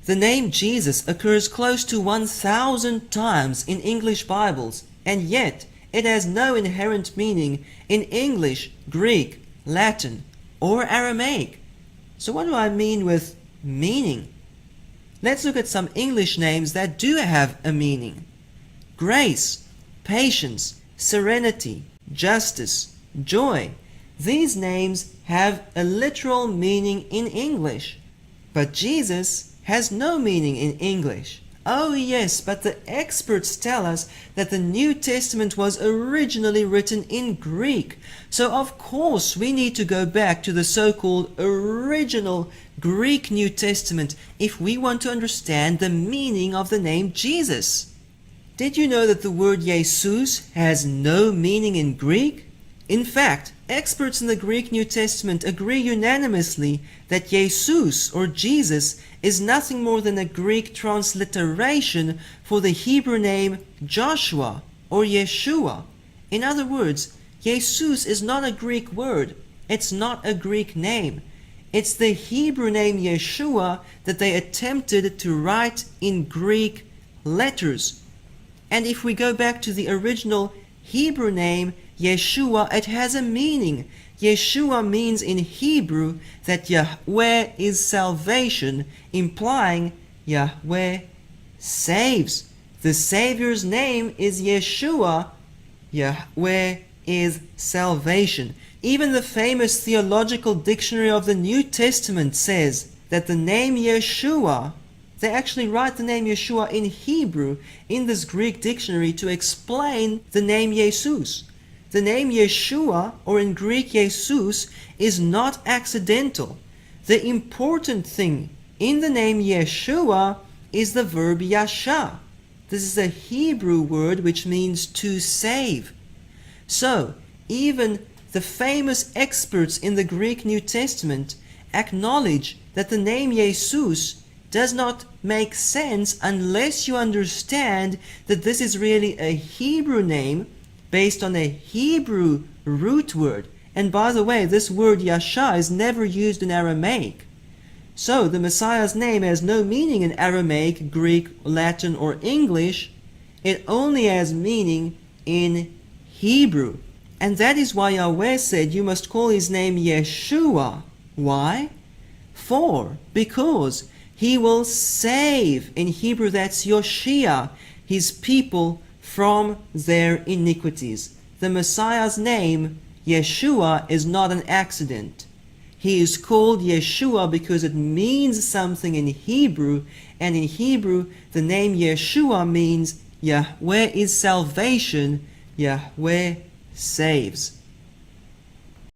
The name Jesus occurs close to 1,000 times in English Bibles, and yet it has no inherent meaning in English, Greek, Latin, or Aramaic. So what do I mean with meaning? Let's look at some English names that do have a meaning. Grace, patience, serenity, justice, joy. These names have a literal meaning in English. But Jesus has no meaning in English. Oh yes, but the experts tell us that the New Testament was originally written in Greek. So of course we need to go back to the so-called original Greek New Testament if we want to understand the meaning of the name Jesus. Did you know that the word Jesus has no meaning in Greek? In fact, experts in the Greek New Testament agree unanimously that Jesus or Jesus is nothing more than a Greek transliteration for the Hebrew name Joshua or Yeshua. In other words, Jesus is not a Greek word. It's not a Greek name. It's the Hebrew name Yeshua that they attempted to write in Greek letters. And if we go back to the original Hebrew name Yeshua, it has a meaning. Yeshua means in Hebrew that Yahweh is salvation, implying Yahweh saves. The Savior's name is Yeshua. Yahweh is salvation. Even the famous theological dictionary of the New Testament says that the name Yeshua, they actually write the name Yeshua in Hebrew in this Greek dictionary to explain the name Jesus. The name Yeshua, or in Greek Jesus, is not accidental. The important thing in the name Yeshua is the verb yasha. This is a Hebrew word which means to save. So, even the famous experts in the Greek New Testament acknowledge that the name Jesus does not make sense unless you understand that this is really a Hebrew name based on a Hebrew root word. And by the way, this word Yasha is never used in Aramaic. So the Messiah's name has no meaning in Aramaic, Greek, Latin, or English. It only has meaning in Hebrew. And that is why Yahweh said you must call his name Yeshua. Why? Because he will save. In Hebrew that's Yoshia, his people from their iniquities. The Messiah's name, Yeshua, is not an accident. He is called Yeshua because it means something in Hebrew, and in Hebrew the name Yeshua means Yahweh is salvation, Yahweh saves.